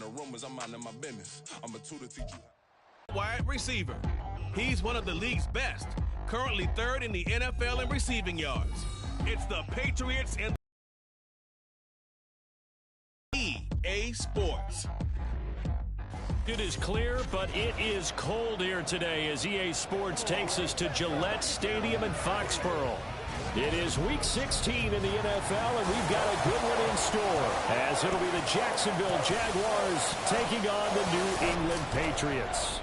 And the rumors, I'm minding my business. I'm a tutor, teach you. Wide receiver. He's one of the league's best. Currently third in the NFL in receiving yards. It's the Patriots and EA Sports. It is clear, but it is cold here today as EA Sports takes us to Gillette Stadium in Foxborough. It is Week 16 in the NFL, and we've got a good one in store, as it'll be the Jacksonville Jaguars taking on the New England Patriots.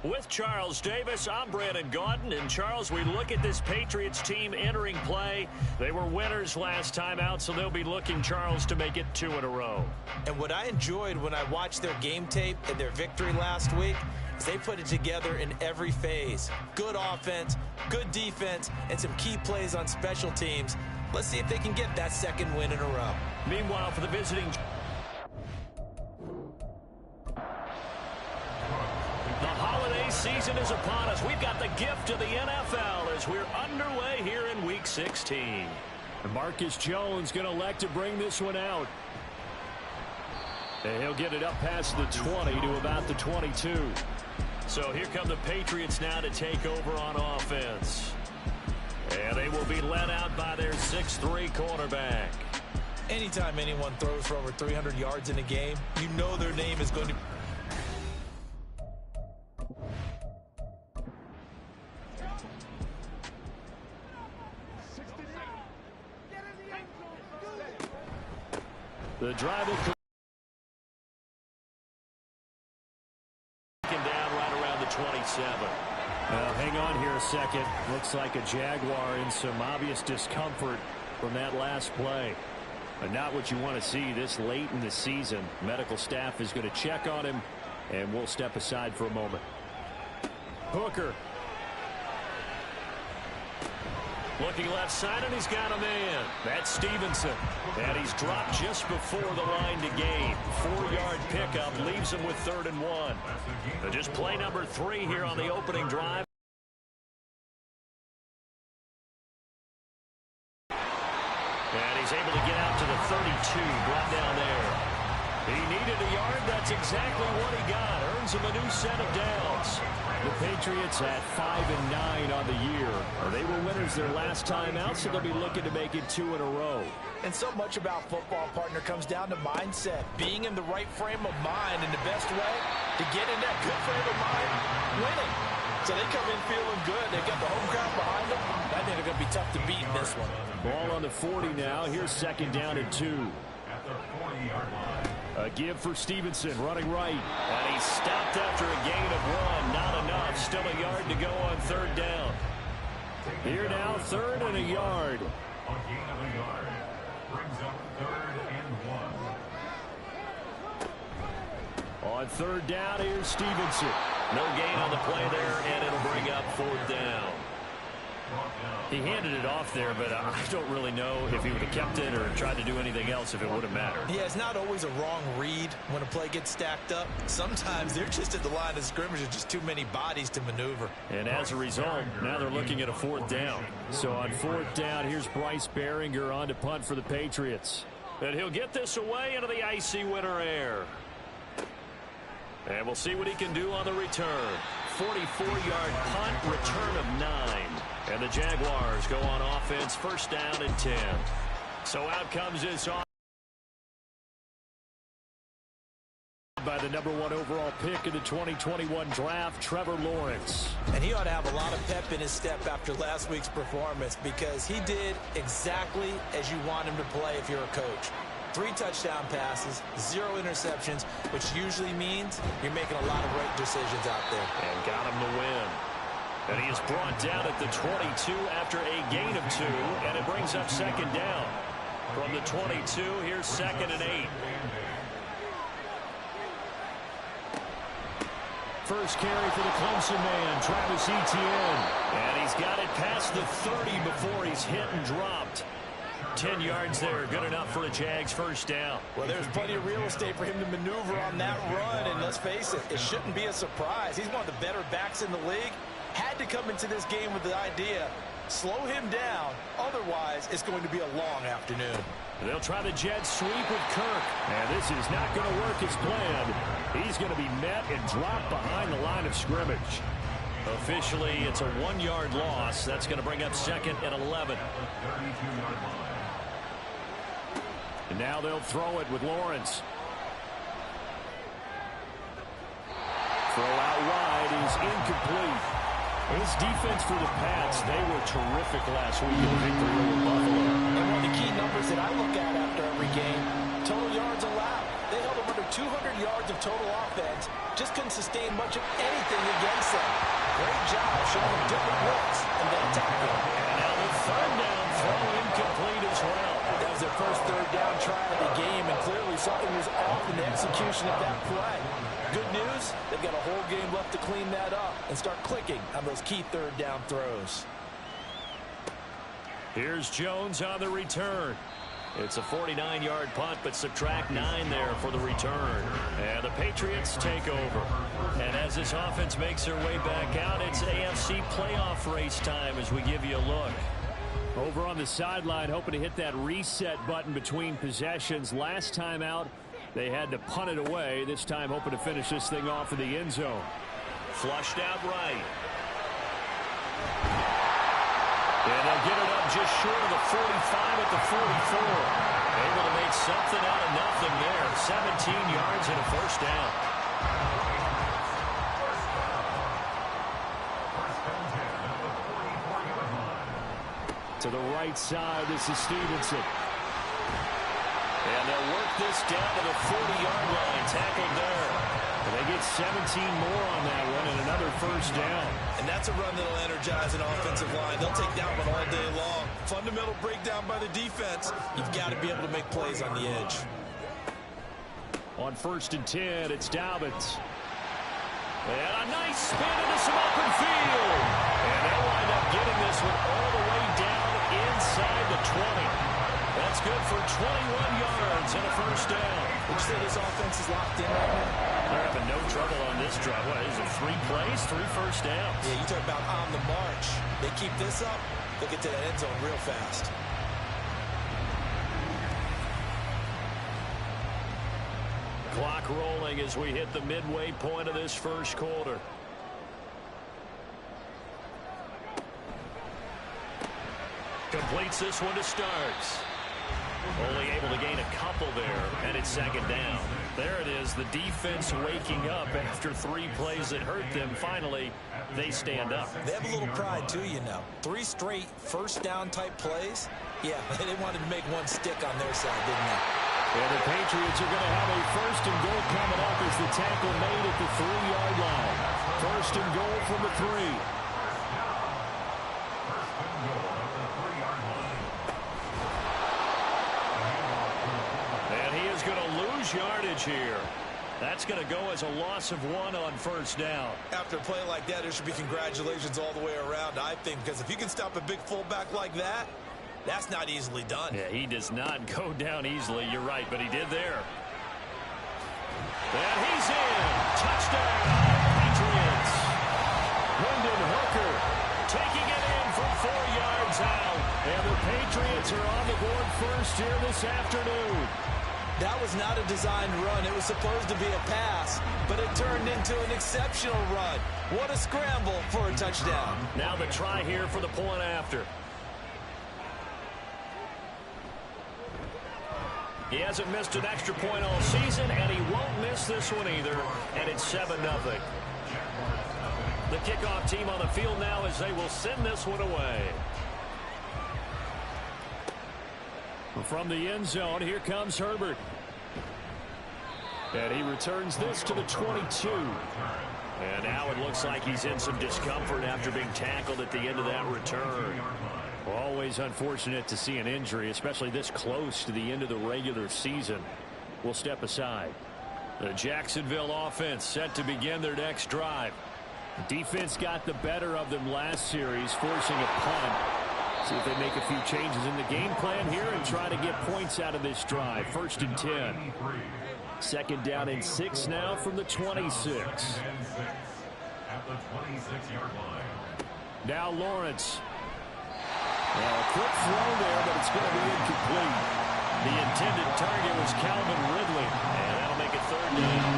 With Charles Davis, I'm Brandon Gaudin. And, Charles, we look at this Patriots team entering play. They were winners last time out, so they'll be looking, Charles, to make it 2 in a row. And what I enjoyed when I watched their game tape and their victory last week is they put it together in every phase. Good offense, good defense, and some key plays on special teams. Let's see if they can get that second win in a row. Meanwhile, for the visiting... The holiday season is upon us. We've got the gift of the NFL as we're underway here in Week 16. And Marcus Jones going to elect to bring this one out. And he'll get it up past the 20 to about the 22. So here come the Patriots now to take over on offense. And they will be led out by their 6'3" cornerback. Anytime anyone throws for over 300 yards in a game, you know their name is going to... The drive will come down right around the 27. Now, hang on here a second. Looks like a Jaguar in some obvious discomfort from that last play. But not what you want to see this late in the season. Medical staff is going to check on him, and we'll step aside for a moment. Hooker. Looking left side, and he's got a man. That's Stevenson. And he's dropped just before the line to gain. 4-yard pickup leaves him with 3rd and 1. Just play number 3 here on the opening drive. And he's able to get out to the 32, brought down there. He needed a yard. That's exactly what he got. Earns him a new set of downs. The Patriots at 5-9 on the year. They were winners their last time out, so they'll be looking to make it 2 in a row. And so much about football, partner, comes down to mindset. Being in the right frame of mind, and the best way to get in that good frame of mind, winning. So they come in feeling good. They've got the home crowd behind them. I think they're going to be tough to beat in this one. Ball on the 40 now. Here's 2nd down and 2. A give for Stevenson, running right. And he's stopped after a gain of 1. Not enough. Still a yard to go on 3rd down. Here now, 3rd and a yard. A gain of a yard brings up 3rd and 1. On 3rd down, here's Stevenson. No gain on the play there, and it'll bring up 4th down. He handed it off there, but I don't really know if he would have kept it or tried to do anything else if it would have mattered. Yeah, it's not always a wrong read when a play gets stacked up. Sometimes they're just at the line of scrimmage with just too many bodies to maneuver. And as a result, now they're looking at a 4th down. So on 4th down, here's Bryce Behringer on to punt for the Patriots. And he'll get this away into the icy winter air. And we'll see what he can do on the return. 44-yard punt, return of 9. And the Jaguars go on offense, 1st down and 10. So out comes this on by the #1 overall pick in the 2021 draft, Trevor Lawrence. And he ought to have a lot of pep in his step after last week's performance, because he did exactly as you want him to play if you're a coach. 3 touchdown passes, 0 interceptions, which usually means you're making a lot of right decisions out there. And got him the win. And he is brought down at the 22 after a gain of 2, and it brings up 2nd down. From the 22, here's 2nd and 8. First carry for the Clemson man, Travis Etienne. And he's got it past the 30 before he's hit and dropped. 10 yards there, good enough for a Jags 1st down. Well, there's plenty of real estate for him to maneuver on that run, and let's face it, it shouldn't be a surprise. He's one of the better backs in the league. Had to come into this game with the idea, slow him down, otherwise it's going to be a long afternoon. They'll try the jet sweep with Kirk. And this is not going to work as planned. He's going to be met and dropped behind the line of scrimmage. Officially, it's a 1-yard loss. That's going to bring up 2nd and 11. And now they'll throw it with Lawrence. Throw out wide is incomplete. This defense for the Pats, they were terrific last week in the victory over Buffalo. And one of the key numbers that I look at after every game, total yards allowed. They held them under 200 yards of total offense. Just couldn't sustain much of anything against them. Great job showing them different looks and then attacking. And now the 3rd down throw incomplete as well. That was their first 3rd down try of the game, and clearly something was off in the execution of that play. Good news, they've got a whole game left to clean that up and start clicking on those key 3rd down throws. Here's Jones on the return. It's a 49-yard punt, but subtract 9 there for the return. And the Patriots take over. And as this offense makes their way back out, it's AFC playoff race time as we give you a look. Over on the sideline, hoping to hit that reset button between possessions. Last time out, they had to punt it away. This time hoping to finish this thing off in the end zone. Flushed out right. And they'll get it up just short of the 45 at the 44. Able to make something out of nothing there. 17 yards and a 1st down. To the right side, this is Stevenson. And they'll work this down to the 40-yard line. Tackled there. And they get 17 more on that one and another 1st down. And that's a run that'll energize an offensive line. They'll take that one all day long. Fundamental breakdown by the defense. You've got to be able to make plays on the edge. On 1st and 10, it's Dobbins. And a nice spin into some open field. And they'll wind up getting this one all the way down inside the 20. That's good for 21 yards and a 1st down. Would you say this offense is locked in right now? They're having no trouble on this drive. What is it, 3 plays, 3 1st downs? Yeah, you talk about on the march. They keep this up, they'll get to that end zone real fast. Clock rolling as we hit the midway point of this 1st quarter. Completes this one to Starks. Only able to gain a couple there, and it's 2nd down. There it is, the defense waking up after 3 plays that hurt them. Finally, they stand up. They have a little pride, too, you know. 3 straight 1st down type plays. Yeah, they wanted to make one stick on their side, didn't they? And the Patriots are going to have a 1st and goal coming up as the tackle made at the 3-yard line. 1st and goal from the 3. Yardage here. That's going to go as a loss of 1 on 1st down. After a play like that, there should be congratulations all the way around, I think, because if you can stop a big fullback like that, that's not easily done. Yeah, he does not go down easily. You're right, but he did there. And he's in. Touchdown, Patriots. Hendon Hooker taking it in from 4 yards out. And the Patriots are on the board first here this afternoon. That was not a designed run. It was supposed to be a pass, but it turned into an exceptional run. What a scramble for a touchdown. Now the try here for the point after. He hasn't missed an extra point all season, and he won't miss this one either, and it's 7-0. The kickoff team on the field now as they will send this one away. From the end zone, here comes Herbert. And he returns this to the 22. And now it looks like he's in some discomfort after being tackled at the end of that return. Well, always unfortunate to see an injury, especially this close to the end of the regular season. We'll step aside. The Jacksonville offense set to begin their next drive. Defense got the better of them last series, forcing a punt. See if they make a few changes in the game plan here and try to get points out of this drive. 1st and 10. 2nd down and 6 now from the 26. Now Lawrence. Well, a quick throw there, but it's going to be incomplete. The intended target was Calvin Ridley, and that'll make it third down.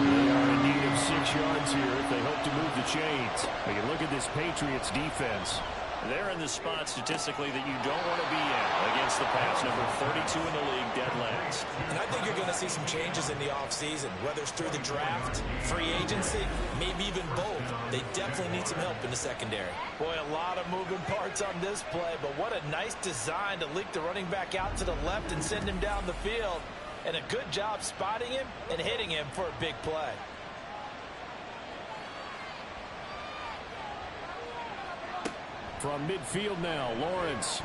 They are in need of 6 yards here if they hope to move the chains. But you look at this Patriots defense. They're in the spot statistically that you don't want to be in against the pass. Number 32 in the league, dead last. And I think you're going to see some changes in the offseason, whether it's through the draft, free agency, maybe even both. They definitely need some help in the secondary. Boy, a lot of moving parts on this play, but what a nice design to leak the running back out to the left and send him down the field. And a good job spotting him and hitting him for a big play. From midfield now, Lawrence.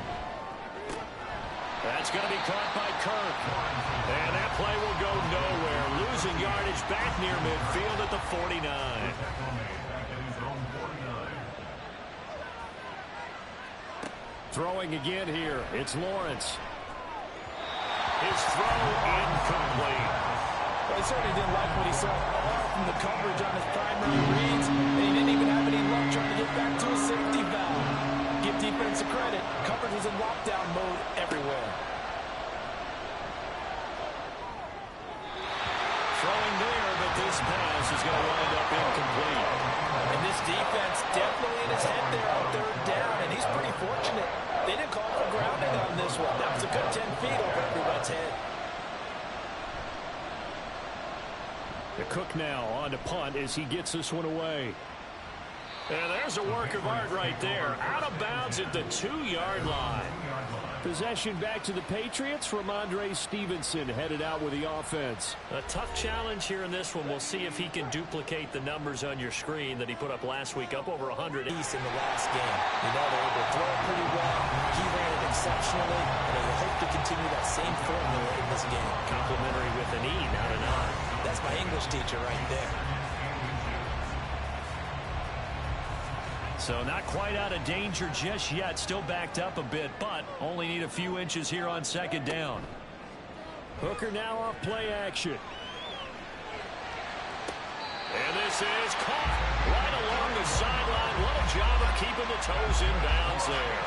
That's going to be caught by Kirk. And that play will go nowhere. Losing yardage back near midfield at the 49. Throwing again here. It's Lawrence. His throw incomplete. Well, he certainly didn't like what he saw from the coverage on his primary reads, and he didn't even have any luck trying to get back to his safety valve. Give defense a credit. Coverage was in lockdown mode everywhere. Throwing there, but this pass is going to wind up incomplete. And this defense definitely in his head there on third down, and he's pretty fortunate. They didn't call for grounding on this one. That was a good 10 feet over everyone's head. The Cook now on to punt as he gets this one away. And there's a work of art right there. Out of bounds at the 2-yard line. Possession back to the Patriots. Ramondre Stevenson headed out with the offense. A tough challenge here in this one. We'll see if he can duplicate the numbers on your screen that he put up last week, up over 100. East in the last game. You know, they're able to throw it pretty well. He ran it exceptionally, and they hope to continue that same formula in this game. Complimentary with an E, not an I. That's my English teacher right there. So not quite out of danger just yet. Still backed up a bit, but only need a few inches here on second down. Hooker now off play action. And this is caught right along the sideline. What a job of keeping the toes in bounds there.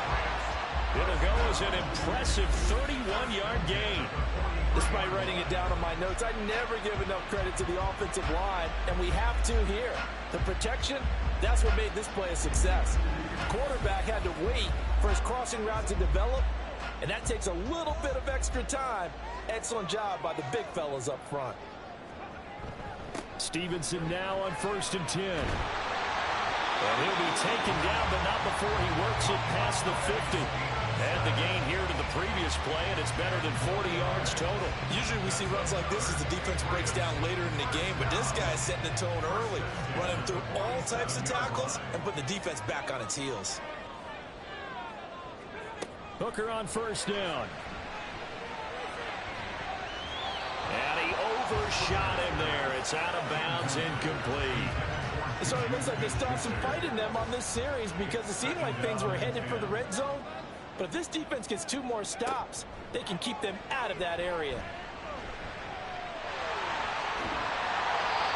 It'll go as an impressive 31-yard gain. Despite writing it down on my notes, I never give enough credit to the offensive line, and we have to here. The protection, that's what made this play a success. The quarterback had to wait for his crossing route to develop, and that takes a little bit of extra time. Excellent job by the big fellas up front. Stevenson now on 1st and 10. And he'll be taken down, but not before he works it past the 50. And the gain here to the previous play, and it's better than 40 yards total. Usually we see runs like this as the defense breaks down later in the game, but this guy is setting the tone early, running through all types of tackles and putting the defense back on its heels. Hooker on 1st down. And he overshot him there. It's out of bounds, incomplete. So it looks like they still have some fight in them on this series because it seemed like things were headed for the red zone. But if this defense gets 2 more stops, they can keep them out of that area.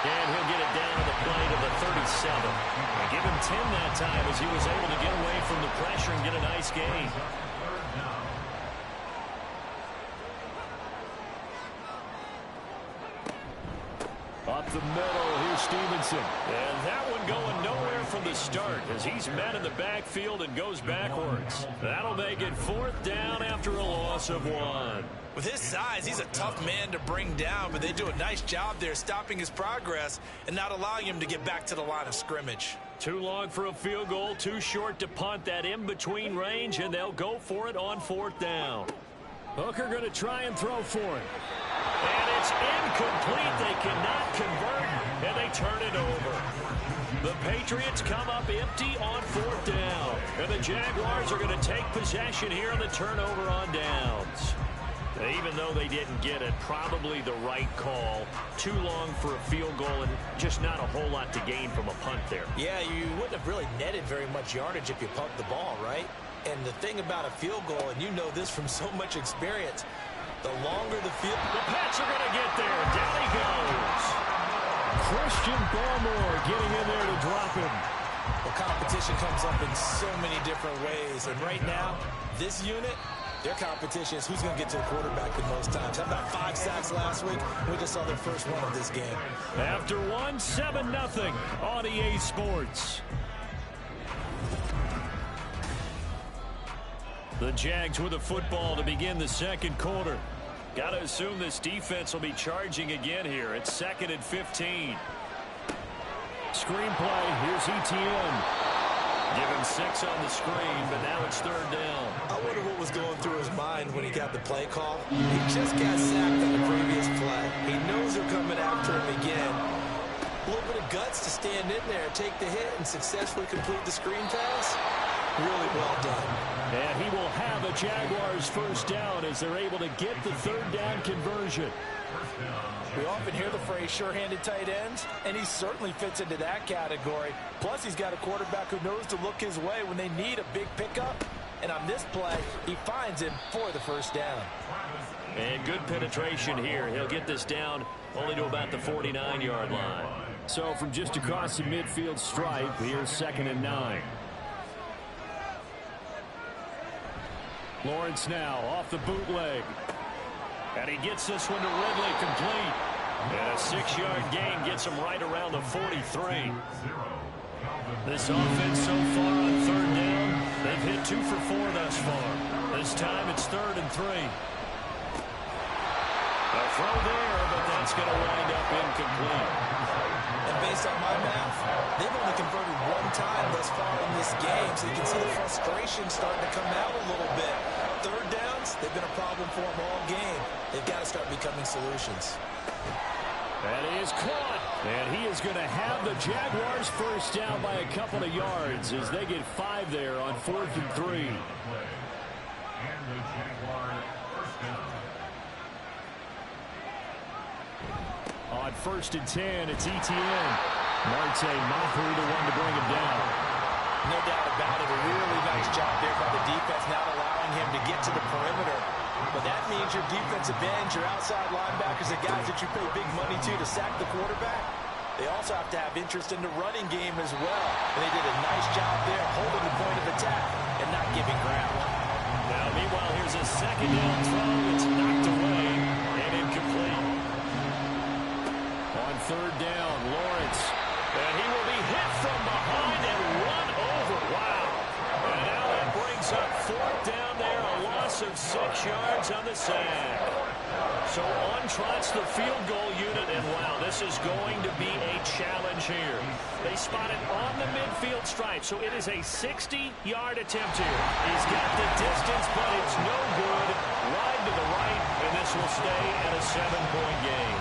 And he'll get it down to the play to the 37. And give him 10 that time as he was able to get away from the pressure and get a nice gain. Up the middle, here's Stevenson. And that one going nowhere from the start as he's met in the backfield and goes backwards. That'll make it 4th down after a loss of 1. With his size, he's a tough man to bring down, but they do a nice job there stopping his progress and not allowing him to get back to the line of scrimmage. Too long for a field goal, too short to punt. That in-between range, and they'll go for it on 4th down. Hooker going to try and throw for it. And it's incomplete. They cannot convert, and they turn it over. The Patriots come up empty on 4th down. And the Jaguars are going to take possession here on the turnover on downs. Even though they didn't get it, probably the right call. Too long for a field goal and just not a whole lot to gain from a punt there. Yeah, you wouldn't have really netted very much yardage if you pumped the ball, right? And the thing about a field goal, and you know this from so much experience, the longer the field... The Pats are going to get there. Down he goes. Christian Barmore getting in there to drop him. Well, competition comes up in so many different ways. And right now, this unit, Their competition is who's going to get to the quarterback the most times. How about 5 sacks last week? We just saw their first one of this game. After one, 7-0 on EA Sports. The Jags with the football to begin the second quarter. Got to assume this defense will be charging again here. It's 2nd and 15. Screen play. Here's Etienne. Give him 6 on the screen, but now it's 3rd down. I wonder what was going through his mind when he got the play call. He just got sacked on the previous play. He knows they're coming after him again. A little bit of guts to stand in there, take the hit, and successfully complete the screen pass. Really well done. And he will have a Jaguars first down as they're able to get the 3rd down conversion. We often hear the phrase sure-handed tight ends, and he certainly fits into that category. Plus, he's got a quarterback who knows to look his way when they need a big pickup. And on this play, he finds him for the first down. And good penetration here. He'll get this down only to about the 49-yard line. So from just across the midfield stripe, here's 2nd and 9. Lawrence now off the bootleg. And he gets this one to Ridley complete. And a 6-yard gain gets him right around the 43. This offense so far on 3rd down, they've hit 2 for 4 thus far. This time it's 3rd and 3. A throw there, but that's going to wind up incomplete. And based on my math, they've only converted 1 time thus far in this game, so you can see the frustration starting to come out a little bit. 3rd downs, they've been a problem for them all game. They've got to start becoming solutions. And he is caught. And he is going to have the Jaguars first down by a couple of yards as they get 5 there on 4th and 3. On 1st and 10, it's Etienne. Marte Mapu, the one to bring him down. No doubt about it. A really nice job there by the defense, not allowing him to get to the perimeter. But that means your defensive ends, your outside linebackers, the guys that you pay big money to sack the quarterback, they also have to have interest in the running game as well. And they did a nice job there holding the point of attack and not giving ground. Now, meanwhile, here's a 2nd down throw. It's knocked away and incomplete. On 3rd down, Lawrence. And he will be hit from behind and run over. Wow. And now that brings up 4th down there, a loss of 6 yards on the sack. So on trots the field goal unit, and wow, this is going to be a challenge here. They spot it on the midfield stripe, so it is a 60-yard attempt here. He's got the distance, but it's no good. Wide to the right, and this will stay at a 7-point game.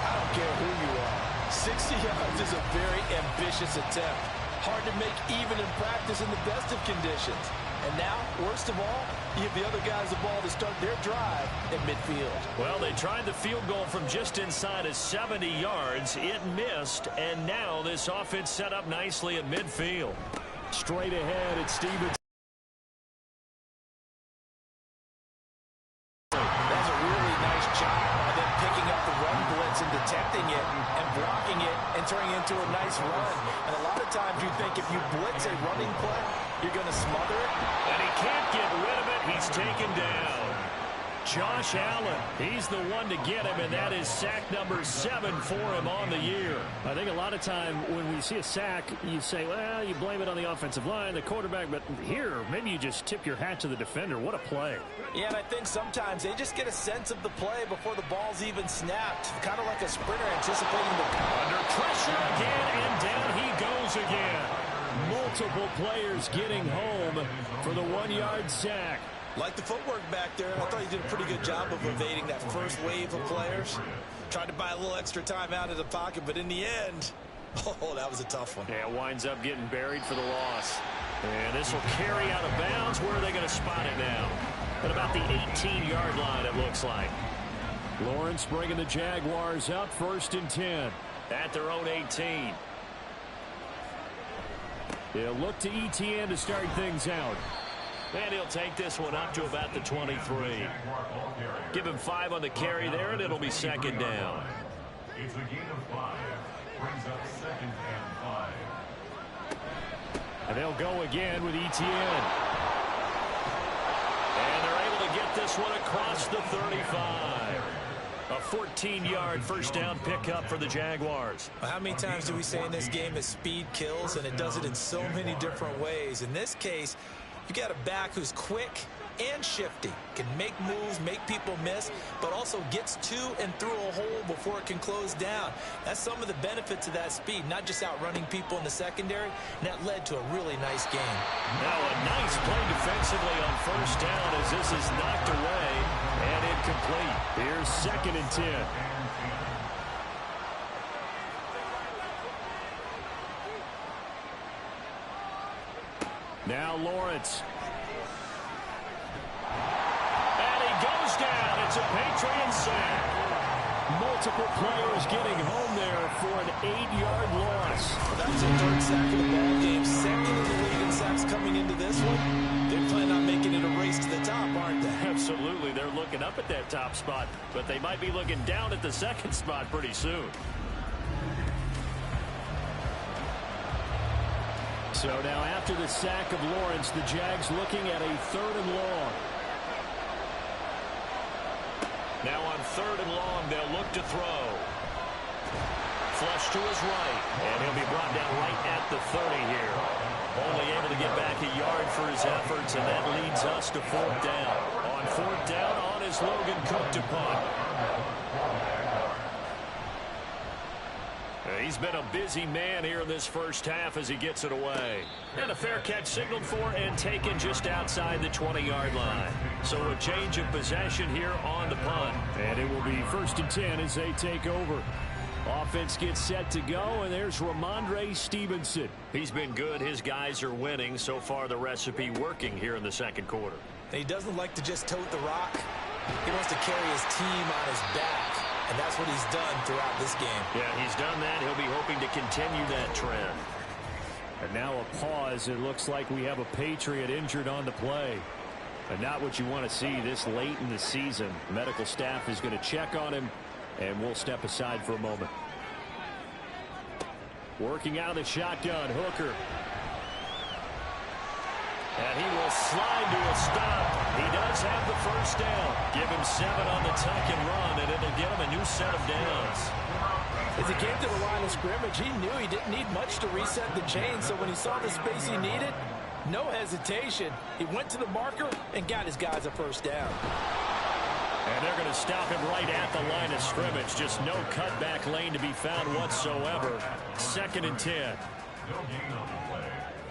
I don't care who you are. 60 yards is a very ambitious attempt. Hard to make even in practice in the best of conditions. And now, worst of all, you give the other guys the ball to start their drive at midfield. Well, they tried the field goal from just inside of 70 yards. It missed, and now this offense set up nicely at midfield. Straight ahead, it's Stevens. That's a really nice job of them picking up the run blitz and detecting it and blocking it and turning it into a nice run. And a lot of times you think if you blitz a running play, you're going to smother it. And he can't get rid of it. He's taken down. Josh Allen, he's the one to get him, and that is sack number 7 for him on the year. I think a lot of time when we see a sack, you say, well, you blame it on the offensive line, the quarterback, but here, maybe you just tip your hat to the defender. What a play. Yeah, and I think sometimes they just get a sense of the play before the ball's even snapped, kind of like a sprinter anticipating the... Under pressure again, and down he goes again. Multiple players getting home for the 1-yard sack. Like the footwork back there, I thought he did a pretty good job of evading that first wave of players. Tried to buy a little extra time out of the pocket, but in the end, oh, that was a tough one. Yeah, winds up getting buried for the loss. And this will carry out of bounds. Where are they going to spot it now? At about the 18-yard line, it looks like. Lawrence bringing the Jaguars up 1st and 10. At their own 18. They'll look to Etienne to start things out. And he'll take this one up to about the 23. Give him 5 on the carry there, and it'll be 2nd down. It's a gain of 5. Brings up 2nd and 5. And they'll go again with Etienne. And they're able to this one across the 35. A 14-yard first down pickup for the Jaguars. How many times do we say in this game that speed kills, and it does it in so many different ways? In this case, you got a back who's quick and shifty, can make moves, make people miss, but also gets to and through a hole before it can close down. That's some of the benefits of that speed, not just outrunning people in the secondary, and that led to a really nice game. Now a nice play defensively on first down as this is knocked away and incomplete. Here's 2nd and 10. Now Lawrence. And he goes down. It's a Patriot sack. Multiple players getting home there for an 8-yard loss. That's a 3rd sack of the ball game. 2nd in the league in sacks coming into this one. They plan on making it a race to the top, aren't they? Absolutely. They're looking up at that top spot, but they might be looking down at the 2nd spot pretty soon. So now after the sack of Lawrence, the Jags looking at a 3rd and long. Now on 3rd and long, they'll look to throw. Flush to his right, and he'll be brought down right at the 30 here. Only able to get back a yard for his efforts, and that leads us to 4th down. On 4th down, on is Logan Cook to punt. He's been a busy man here in this first half as he gets it away. And a fair catch signaled for and taken just outside the 20-yard line. So a change of possession here on the punt. And it will be 1st and 10 as they take over. Offense gets set to go, and there's Ramondre Stevenson. He's been good. His guys are winning. So far, the recipe working here in the 2nd quarter. And he doesn't like to just tote the rock. He wants to carry his team on his back. And that's what he's done throughout this game. Yeah, he's done that. He'll be hoping to continue that trend. And now a pause. It looks like we have a Patriot injured on the play. And not what you want to see this late in the season. Medical staff is going to check on him, and we'll step aside for a moment. Working out of the shotgun, Hooker. And he will slide to a stop. He does have the first down. Give him 7 on the tuck and run, and it'll get him a new set of downs. As he came to the line of scrimmage, he knew he didn't need much to reset the chain, so when he saw the space he needed, no hesitation. He went to the marker and got his guys a first down. And they're going to stop him right at the line of scrimmage. Just no cutback lane to be found whatsoever. 2nd and 10. No gain on the play.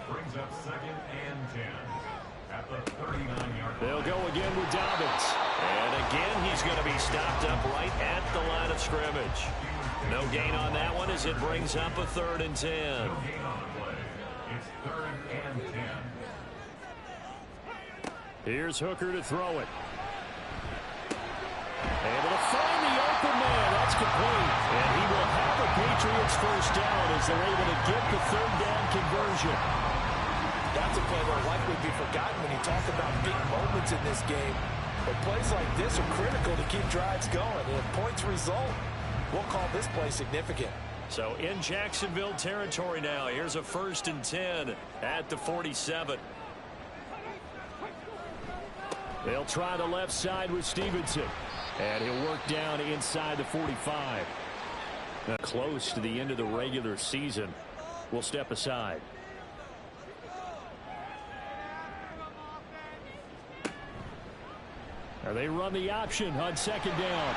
Brings up 2nd and 10. At the 39-yard line. They'll go again with Dobbins. And again, he's going to be stopped up right at the line of scrimmage. No gain on that one as it brings up a 3rd and 10. No gain on the play. It's 3rd and 10. Here's Hooker to throw it. Able to find the open man. That's complete. And he will have the Patriots first down as they're able to get the 3rd down conversion. That's a play that will likely be forgotten when you talk about big moments in this game. But plays like this are critical to keep drives going. And if points result, we'll call this play significant. So in Jacksonville territory now. Here's a 1st and 10 at the 47. They'll try the left side with Stevenson. And he'll work down inside the 45. Now close to the end of the regular season. We'll step aside. Now they run the option on 2nd down.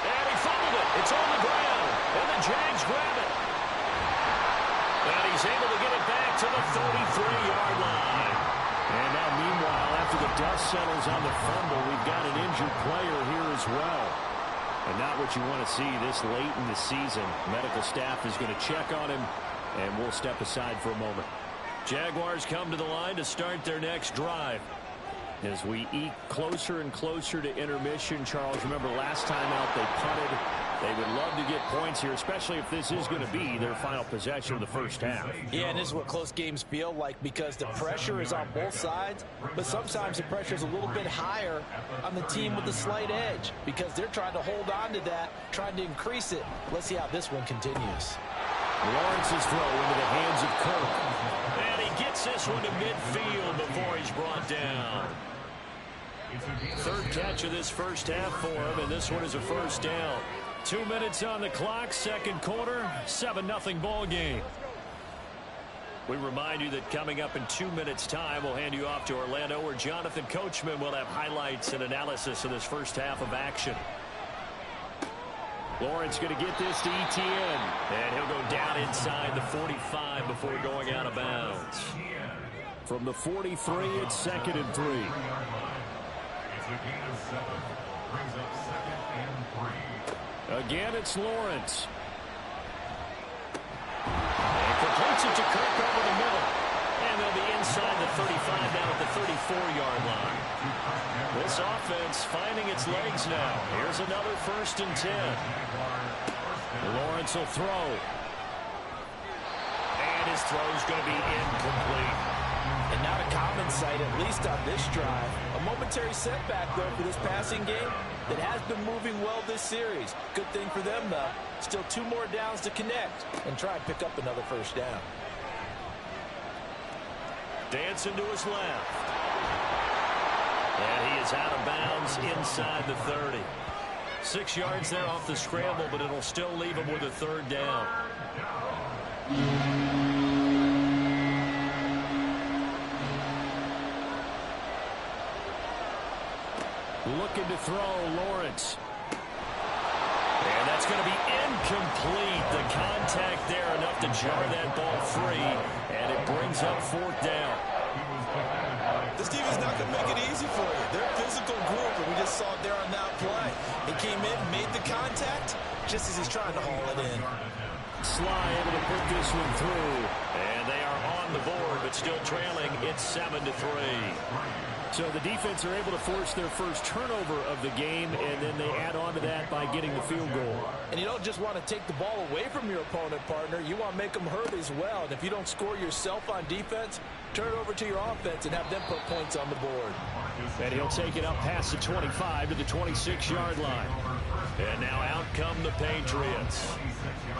And he fumbled it. It's on the ground. And the Jags grab it. And he's able to get it back to the 33-yard line. And now meanwhile, after the dust settles on the fumble, we've got an injured player here as well. And not what you want to see this late in the season. Medical staff is going to check on him, and we'll step aside for a moment. Jaguars come to the line to start their next drive. As we eke closer and closer to intermission, Charles, remember last time out they punted. They would love to get points here, especially if this is going to be their final possession of the first half. Yeah, and this is what close games feel like because the pressure is on both sides, but sometimes the pressure is a little bit higher on the team with the slight edge because they're trying to hold on to that, trying to increase it. Let's see how this one continues. Lawrence's throw into the hands of Kirk. And he gets this one to midfield before he's brought down. Third catch of this first half for him, and this one is a first down. 2 minutes on the clock, second quarter, 7-0 ball game. We remind you that coming up in 2 minutes' time, we'll hand you off to Orlando, where Jonathan Coachman will have highlights and analysis of this first half of action. Lawrence going to get this to Etienne, and he'll go down inside the 45 before going out of bounds. From the 43, it's 2nd and 3. It's a gain of 7. Brings up 2nd and 3. Again, it's Lawrence. And completes it to Kirk over the middle. And they'll be inside the 35 down at the 34-yard line. This offense finding its legs now. Here's another 1st and 10. Lawrence will throw. And his throw's going to be incomplete. And not a common sight, at least on this drive. A momentary setback, though, for this passing game that has been moving well this series. Good thing for them, though. Still 2 more downs to connect and try and pick up another first down. Dancing to his left. And he is out of bounds inside the 30. 6 yards there off the scramble, but it'll still leave him with a 3rd down. Looking to throw, Lawrence. And that's going to be incomplete. The contact there enough to jar that ball free, and it brings up 4th down. This defense is not going to make it easy for you. They're a physical group, and we just saw it there on that play. He came in, made the contact, just as he's trying to haul it in. Sly able to put this one through, and they are on the board, but still trailing. It's 7-3. So the defense are able to force their first turnover of the game, and then they add on to that by getting the field goal. And you don't just want to take the ball away from your opponent, partner. You want to make them hurt as well. And if you don't score yourself on defense, turn it over to your offense and have them put points on the board. And he'll take it up past the 25 to the 26-yard line. And now out come the Patriots.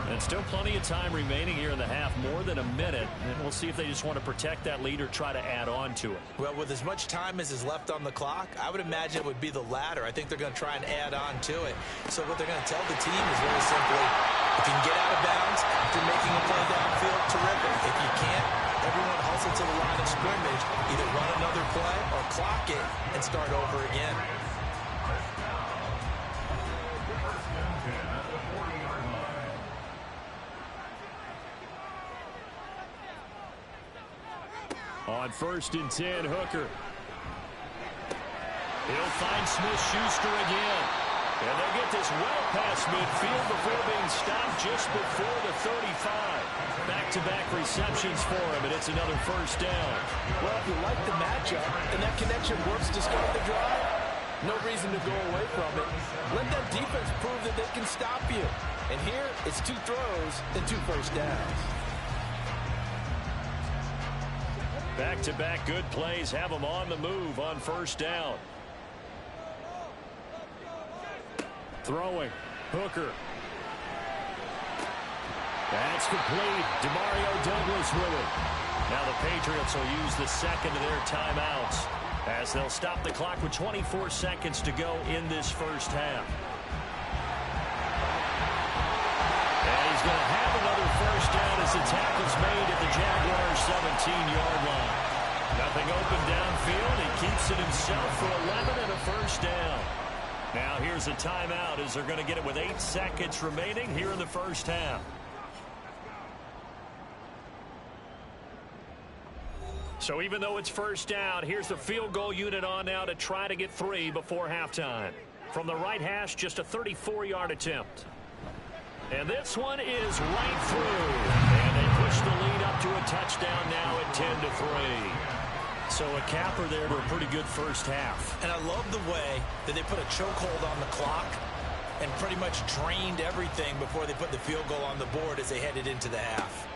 And still plenty of time remaining here in the half, more than a minute. And we'll see if they just want to protect that lead or try to add on to it. Well, with as much time as is left on the clock, I would imagine it would be the latter. I think they're going to try and add on to it. So what they're going to tell the team is very simply, if you can get out of bounds after making a play downfield, terrific. If you can't, everyone hustle to the line of scrimmage, either run another play or clock it and start over again. On 1st and 10, Hooker. He'll find Smith-Schuster again. And they'll get this well past midfield before being stopped just before the 35. Back-to-back receptions for him, and it's another 1st down. Well, if you like the matchup and that connection works to start the drive, no reason to go away from it. Let that defense prove that they can stop you. And here, it's 2 throws and 2 first downs. Back-to-back good plays have them on the move on 1st down. Throwing. Hooker. That's complete. Demario Douglas with it. Now the Patriots will use the second of their timeouts as they'll stop the clock with 24 seconds to go in this first half. And he's going to have another first down as the tackle's made at the Jaguars' 17-yard line. Nothing open downfield. He keeps it himself for 11 and a first down. Now here's a timeout as they're going to get it with 8 seconds remaining here in the first half. So even though it's first down, here's the field goal unit on now to try to get 3 before halftime. From the right hash, just a 34-yard attempt. And this one is right through. And they push the lead up to a touchdown now at 10-3. So a capper there to a pretty good first half. And I love the way that they put a chokehold on the clock and pretty much drained everything before they put the field goal on the board as they headed into the half.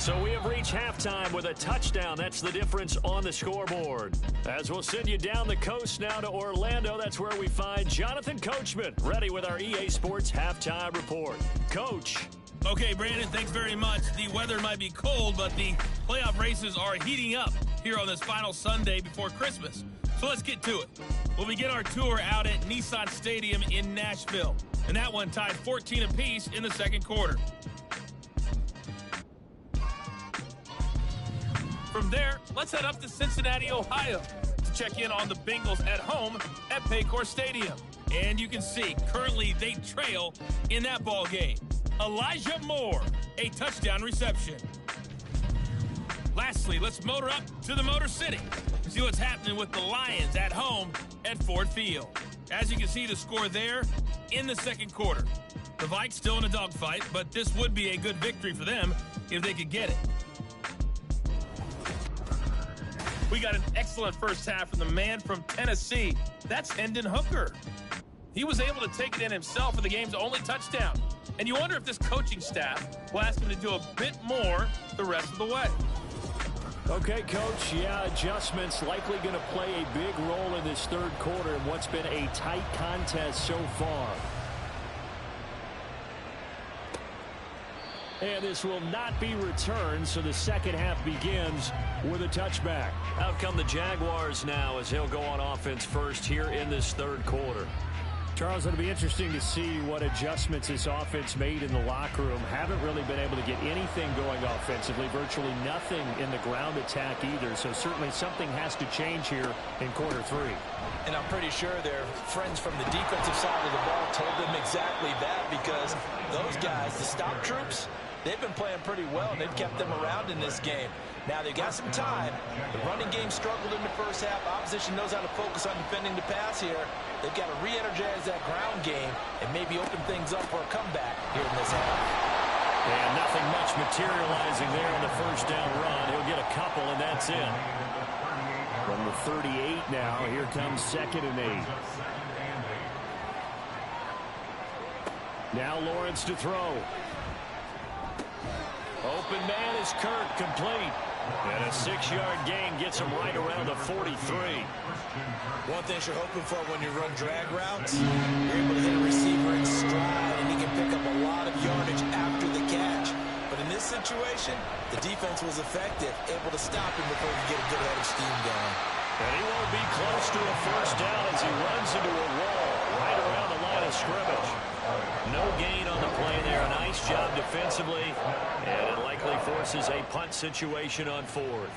So we have reached halftime with a touchdown. That's the difference on the scoreboard. As we'll send you down the coast now to Orlando, that's where we find Jonathan Coachman, ready with our EA Sports Halftime Report. Coach. Okay, Brandon, thanks very much. The weather might be cold, but the playoff races are heating up here on this final Sunday before Christmas. So let's get to it. We'll begin our tour out at Nissan Stadium in Nashville. And that one tied 14 apiece in the second quarter. From there, let's head up to Cincinnati, Ohio to check in on the Bengals at home at Paycor Stadium. And you can see, currently they trail in that ball game. Elijah Moore, a touchdown reception. Lastly, let's motor up to the Motor City to see what's happening with the Lions at home at Ford Field. As you can see, the score there in the second quarter. The Vikes still in a dogfight, but this would be a good victory for them if they could get it. We got an excellent first half from the man from Tennessee. That's Hendon Hooker. He was able to take it in himself for the game's only touchdown. And you wonder if this coaching staff will ask him to do a bit more the rest of the way. Okay, Coach, yeah, adjustments likely going to play a big role in this third quarter in what's been a tight contest so far. And this will not be returned, so the second half begins with a touchback. Out come the Jaguars now as he'll go on offense first here in this third quarter. Charles, it'll be interesting to see what adjustments this offense made in the locker room. Haven't really been able to get anything going offensively, virtually nothing in the ground attack either. So certainly something has to change here in quarter three. And I'm pretty sure their friends from the defensive side of the ball told them exactly that, because those guys, the stop troops, they've been playing pretty well, and they've kept them around in this game. Now, they've got some time. The running game struggled in the first half. Opposition knows how to focus on defending the pass here. They've got to re-energize that ground game and maybe open things up for a comeback here in this half. And nothing much materializing there on the first down run. He'll get a couple, and that's it. From the 38 now, here comes 2nd and 8. Now Lawrence to throw. Open man is Kirk, complete. And a 6-yard gain gets him right around the 43. One thing you're hoping for when you run drag routes, you're able to hit a receiver in stride, and he can pick up a lot of yardage after the catch. But in this situation, the defense was effective, able to stop him before he get a good head of steam going. And he won't be close to a first down as he runs into a wall right around the line of scrimmage. No gain on the play there. A nice job defensively. And it likely forces a punt situation on 4th.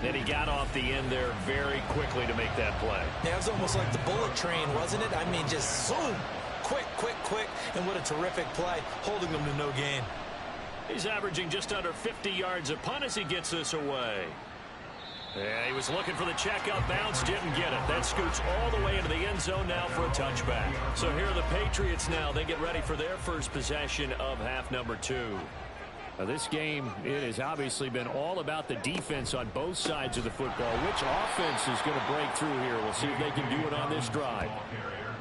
Then he got off the end there very quickly to make that play. Yeah, it was almost like the bullet train, wasn't it? I mean, just zoom. Quick, quick, quick. And what a terrific play, holding them to no gain. He's averaging just under 50 yards a punt as he gets this away. Yeah, he was looking for the check up bounce, didn't get it. That scoots all the way into the end zone now for a touchback. So here are the Patriots now. They get ready for their first possession of half number 2. Now this game, it has obviously been all about the defense on both sides of the football. Which offense is going to break through here? We'll see if they can do it on this drive.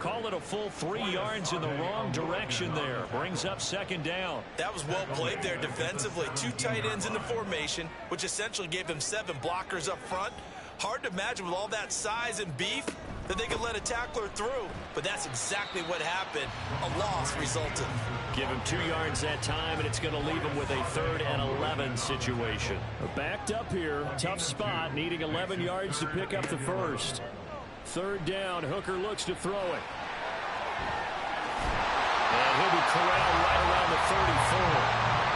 Call it a full 3 yards in the wrong direction there. Brings up 2nd down. That was well played there defensively. 2 tight ends in the formation, which essentially gave them 7 blockers up front. Hard to imagine with all that size and beef that they could let a tackler through. But that's exactly what happened. A loss resulted. Give him 2 yards that time, and it's going to leave him with a 3rd and 11 situation. Backed up here. Tough spot, needing 11 yards to pick up the first. 3rd down, Hooker looks to throw it. And he'll be corralled right around the 34.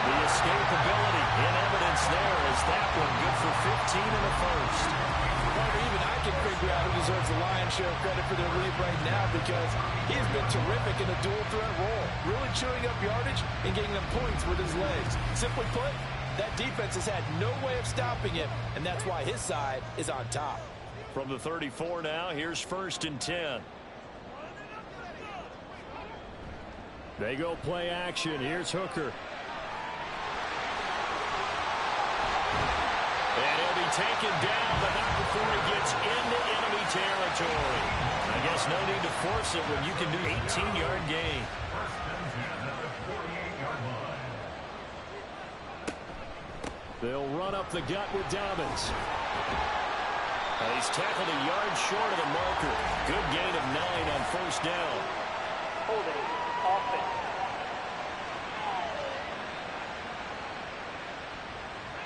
The escapability in evidence there as that one good for 15 in the first. Well, even I can figure out who deserves the lion's share of credit for their lead right now, because he has been terrific in a dual threat role, really chewing up yardage and getting them points with his legs. Simply put, that defense has had no way of stopping him, and that's why his side is on top. From the 34 now, here's 1st and 10. They go play action. Here's Hooker. And he'll be taken down, but not before he gets into enemy territory. I guess no need to force it when you can do 18-yard gain. They'll run up the gut with Dobbins. He's tackled a yard short of the marker. Good gain of 9 on 1st down. Holding offense.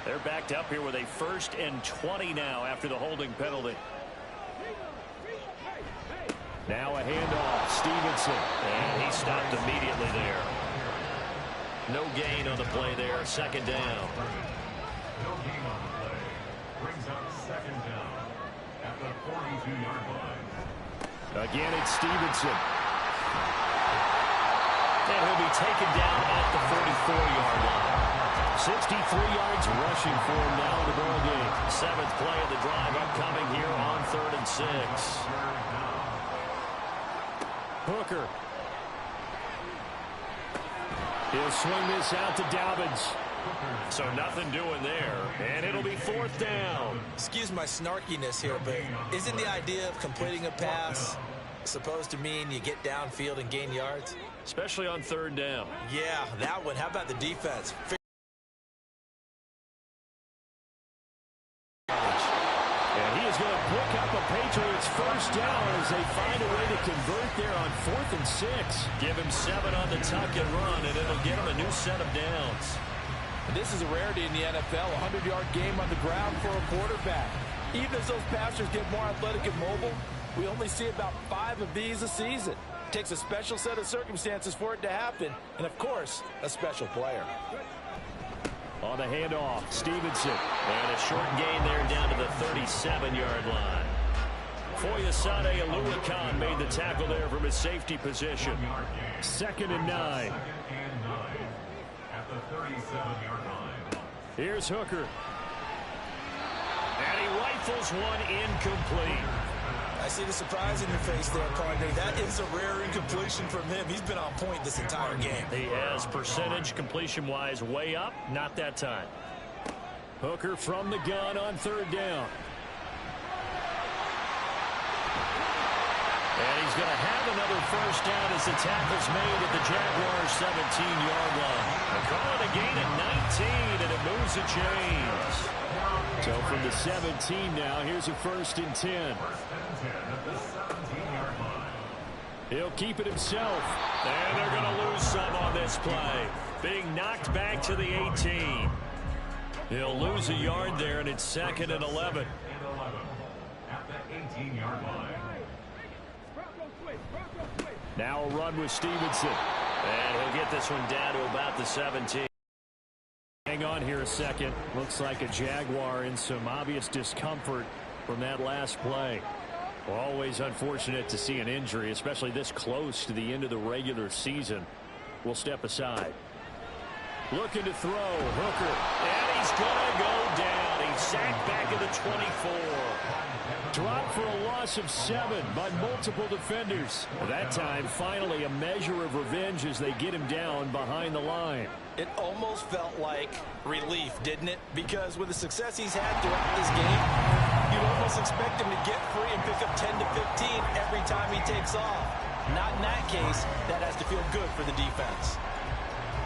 They're backed up here with a 1st and 20 now after the holding penalty. Now a handoff. Stevenson. And he stopped immediately there. No gain on the play there. 2nd down. No gain on the play. Brings up 2nd down at the 42-yard line. Again, it's Stevenson. And he'll be taken down at the 44-yard line. 63 yards rushing for him now in the ball game. 7th play of the drive upcoming here on 3rd and 6. Hooker. He'll swing this out to Dobbins. So nothing doing there, and it'll be 4th down. Excuse my snarkiness here, but isn't the idea of completing a pass supposed to mean you get downfield and gain yards? Especially on 3rd down. Yeah, that one. How about the defense? And he is going to pick up a Patriots 1st down as they find a way to convert there on 4th and 6. Give him 7 on the tuck and run, and it'll get him a new set of downs. And this is a rarity in the NFL, a 100-yard game on the ground for a quarterback. Even as those passers get more athletic and mobile, we only see about 5 of these a season. It takes a special set of circumstances for it to happen, and of course, a special player. On the handoff, Stevenson. And a short gain there down to the 37-yard line. Foyesade Aluakan made the tackle there from his safety position. 2nd and 9. At the 37-yard line. Here's Hooker. And he rifles one incomplete. I see the surprise in your face there, partner. That is a rare incompletion from him. He's been on point this entire game. He has percentage completion-wise way up. Not that time. Hooker from the gun on 3rd down. And he's going to have another 1st down as the tackle's made at the Jaguars' 17-yard line. A call it a gain at 19, and it moves the chains. So from the 17 now, here's a 1st and 10. He'll keep it himself. And they're going to lose some on this play. Being knocked back to the 18. He'll lose a yard there, and it's 2nd and 11. At the 18-yard line. Now a run with Stevenson. And he'll get this one down to about the 17. Hang on here a second. Looks like a Jaguar in some obvious discomfort from that last play. Always unfortunate to see an injury, especially this close to the end of the regular season. We'll step aside. Looking to throw. Hooker. And he's going to go down. He's sacked back at the 24. Dropped for a loss of 7 by multiple defenders. That time, finally, a measure of revenge as they get him down behind the line. It almost felt like relief, didn't it? Because with the success he's had throughout this game, you'd almost expect him to get free and pick up 10 to 15 every time he takes off. Not in that case. That has to feel good for the defense.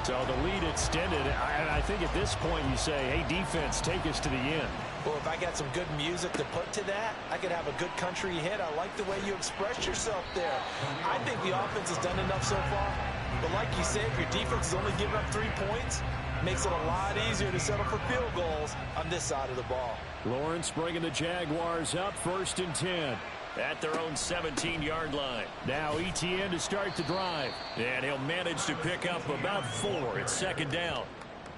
So the lead extended, and I think at this point you say, hey, defense, take us to the end. Well, if I got some good music to put to that, I could have a good country hit. I like the way you express yourself there. I think the offense has done enough so far. But like you said, if your defense is only giving up 3 points, makes it a lot easier to settle for field goals on this side of the ball. Lawrence bringing the Jaguars up 1st and 10. At their own 17-yard line. Now Etienne to start the drive. And he'll manage to pick up about 4. It's 2nd down.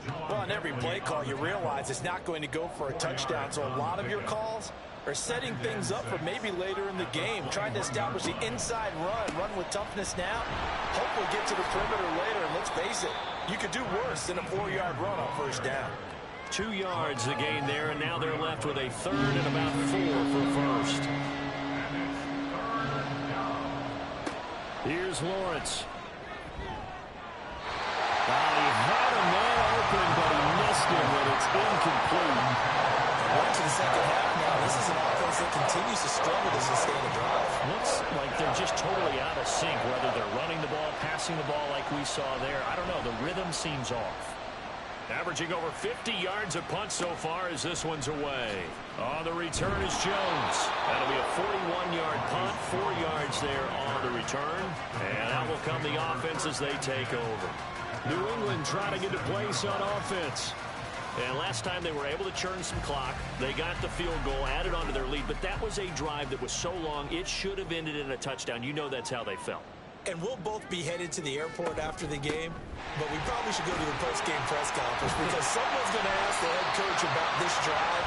Well, on every play call, you realize it's not going to go for a touchdown. So a lot of your calls are setting things up for maybe later in the game, trying to establish the inside run with toughness now. Hopefully get to the perimeter later. And let's face it, you could do worse than a 4-yard run on 1st down. 2 yards the gain there, and now they're left with a 3rd and about 4 for 1st. Here's Lawrence. He had a man open, but he missed him, and it's incomplete. Right to the second half now. This is an offense that continues to struggle to sustain a drive. Looks like they're just totally out of sync, whether they're running the ball, passing the ball like we saw there. I don't know. The rhythm seems off. Averaging over 50 yards a punt so far as this one's away. On the return is Jones. That'll be a 41-yard punt, 4 yards there on the return. And out will come the offense as they take over. New England trying to get a place on offense. And last time they were able to churn some clock. They got the field goal, added on to their lead, but that was a drive that was so long, it should have ended in a touchdown. You know that's how they felt. And we'll both be headed to the airport after the game, but we probably should go to the post-game press conference because someone's going to ask the head coach about this drive,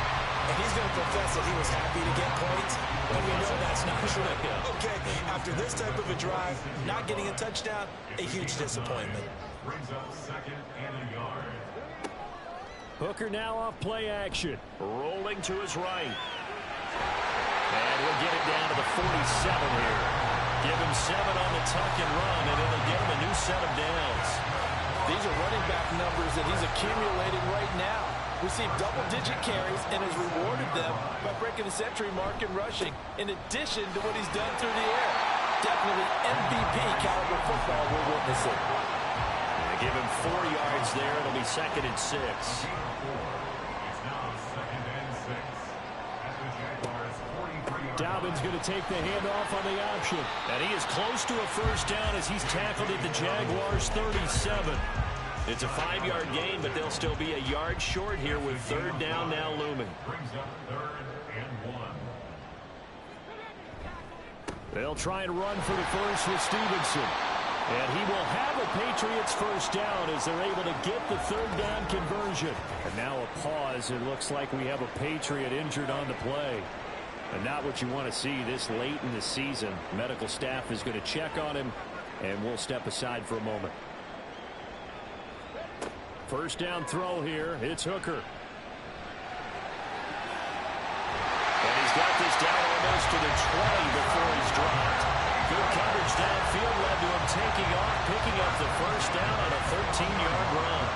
and he's going to profess that he was happy to get points, and we know that's not true. Okay, after this type of a drive, not getting a touchdown, a huge disappointment. Brings up second and a yard. Hooker now off play action. Rolling to his right. And he'll get it down to the 47 here. Give him 7 on the tuck and run, and it'll get him a new set of downs. These are running back numbers that he's accumulating right now. Received double-digit carries and has rewarded them by breaking the century mark in rushing, in addition to what he's done through the air. Definitely MVP caliber football we're witnessing. Give him 4 yards there. It'll be 2nd and 6. It's now 2nd and 6. At the Jaguars 43-yard Dobbins going to take the handoff on the option. And he is close to a first down as he's tackled at the Jaguars 37. It's a 5-yard gain, but they'll still be a yard short here with 3rd down now looming. brings up 3rd and 1. They'll try and run for the first with Stevenson. And he will have a Patriots first down as they're able to get the 3rd down conversion. And now a pause. It looks like we have a Patriot injured on the play. And not what you want to see this late in the season. Medical staff is going to check on him, and we'll step aside for a moment. First down throw here. It's Hooker. And he's got this down almost to the 20 before he's dropped. Good coverage downfield led to him taking off, picking up the first down on a 13-yard run.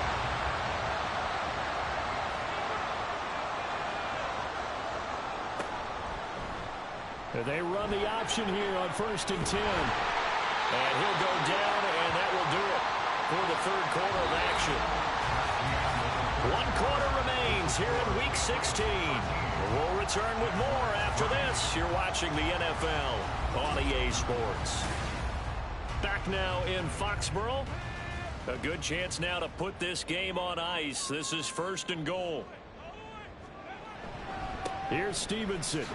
They run the option here on 1st and 10. And he'll go down, and that will do it for the 3rd quarter of action. 1 quarter remains here in Week 16. We'll return with more after this. You're watching the NFL on EA Sports. Back now in Foxborough. A good chance now to put this game on ice. This is 1st and goal. Here's Stevenson.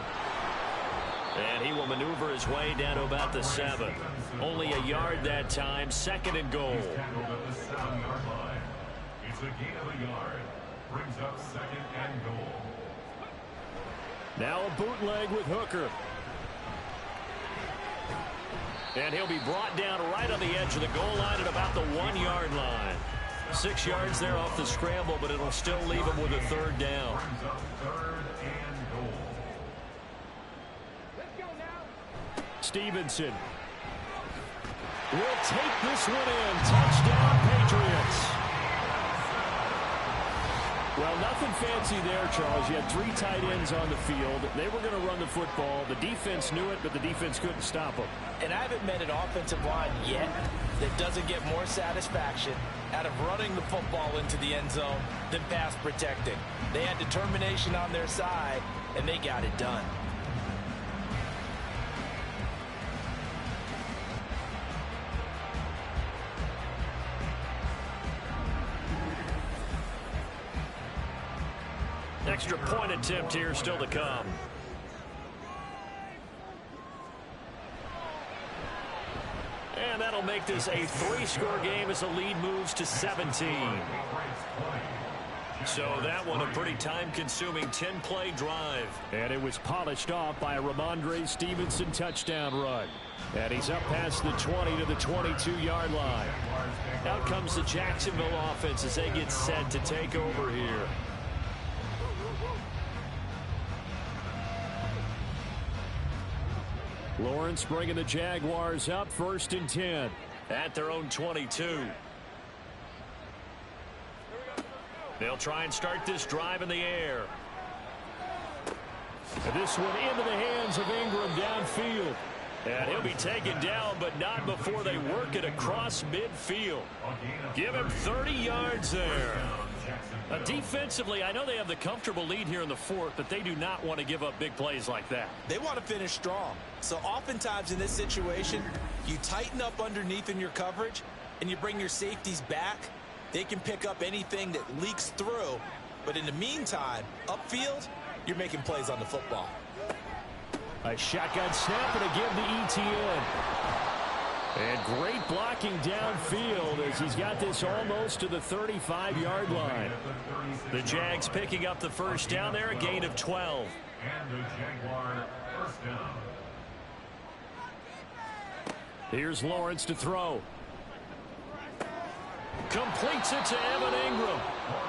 And he will maneuver his way down to about the 7. Only a yard that time. 2nd and goal. He's tackled at the 7-yard line. It's a gain of a yard. Brings up 2nd and goal. Now a bootleg with Hooker. And he'll be brought down right on the edge of the goal line at about the 1-yard line. 6 yards there off the scramble, but it'll still leave him with a 3rd down. Brings up 3rd and goal. Stevenson will take this one in. Touchdown, Patriots. Well, nothing fancy there, Charles. You had 3 tight ends on the field. They were going to run the football. The defense knew it, but the defense couldn't stop them. And I haven't met an offensive line yet that doesn't get more satisfaction out of running the football into the end zone than pass protecting. They had determination on their side, and they got it done. Extra point attempt here still to come. And that'll make this a 3-score game as the lead moves to 17. So that one a pretty time-consuming 10-play drive. And it was polished off by a Ramondre Stevenson touchdown run. And he's up past the 20 to the 22-yard line. Out comes the Jacksonville offense as they get set to take over here. Lawrence bringing the Jaguars up 1st and 10 at their own 22. They'll try and start this drive in the air. And this one into the hands of Ingram downfield. And he'll be taken down, but not before they work it across midfield. Give him 30 yards there. Defensively, I know they have the comfortable lead here in the 4th, but they do not want to give up big plays like that. They want to finish strong. So oftentimes in this situation, you tighten up underneath in your coverage, and you bring your safeties back. They can pick up anything that leaks through But in the meantime, upfield, you're making plays on the football. A shotgun snap and a give to ETN. And great blocking downfield as he's got this almost to the 35-yard line. The Jags picking up the first down there, a gain of 12. And the Jaguar first down. Here's Lawrence to throw. Completes it to Evan Ingram.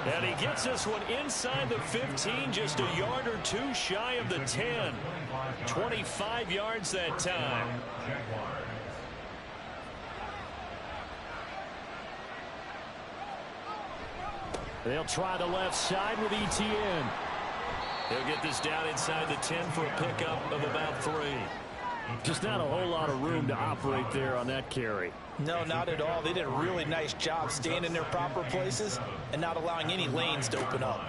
And he gets this one inside the 15, just a yard or two shy of the 10. 25 yards that time. They'll try the left side with ETN. He'll get this down inside the 10 for a pickup of about 3. Just not a whole lot of room to operate there on that carry. No, not at all. They did a really nice job staying in their proper places and not allowing any lanes to open up.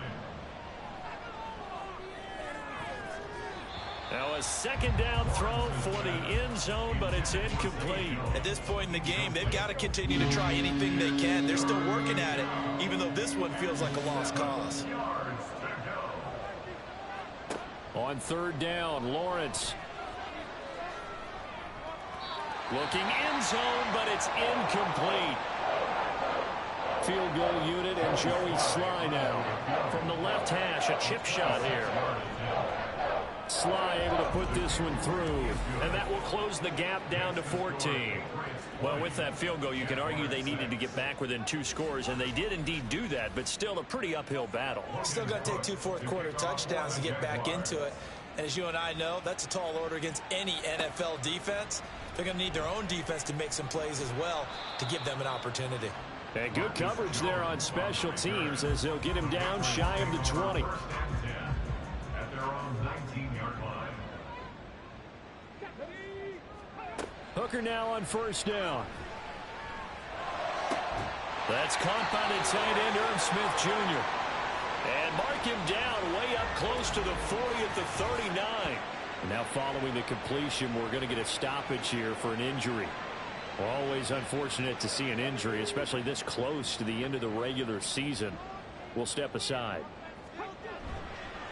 Now a second down throw for the end zone, but it's incomplete. At this point in the game, they've got to continue to try anything they can. They're still working at it, even though this one feels like a lost cause. On third down, Lawrence. Looking end zone, but it's incomplete. Field goal unit and Joey Sly now. From the left hash, a chip shot here. Sly able to put this one through. And that will close the gap down to 14. Well, with that field goal, you can argue they needed to get back within 2 scores, and they did indeed do that, but still a pretty uphill battle. Still going to take 2 fourth-quarter touchdowns to get back into it. And as you and I know, that's a tall order against any NFL defense. They're going to need their own defense to make some plays as well to give them an opportunity. And good coverage there on special teams as they'll get him down shy of the 20. At their own 19-yard line. Hooker now on first down. That's caught by the tight end, Irv Smith Jr. And mark him down way up close to the 40 at the 39. Now following the completion, we're going to get a stoppage here for an injury. Always unfortunate to see an injury, especially this close to the end of the regular season. We'll step aside.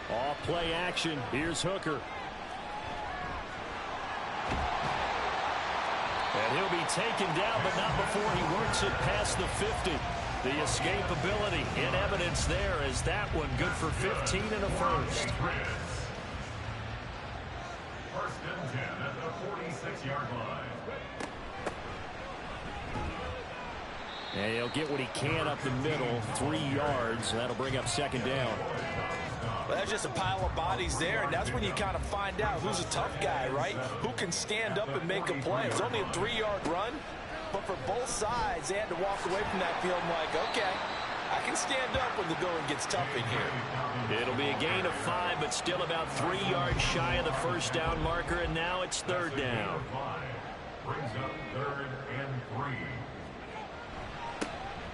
Off play action. Here's Hooker. And he'll be taken down, but not before he works it past the 50. The escapability in evidence there as that one good for 15 and a first. First and 10 at the 46-yard line. And he'll get what he can up the middle, 3 yards. That'll bring up second down. Well, that's just a pile of bodies there, and that's when you kind of find out who's a tough guy, right? Who can stand up and make a play. It's only a 3-yard run, but for both sides, they had to walk away from that field like, okay, I can stand up when the going gets tough in here. It'll be a gain of 5, but still about 3 yards shy of the first down marker, and now it's third down. Brings up 3rd and 3.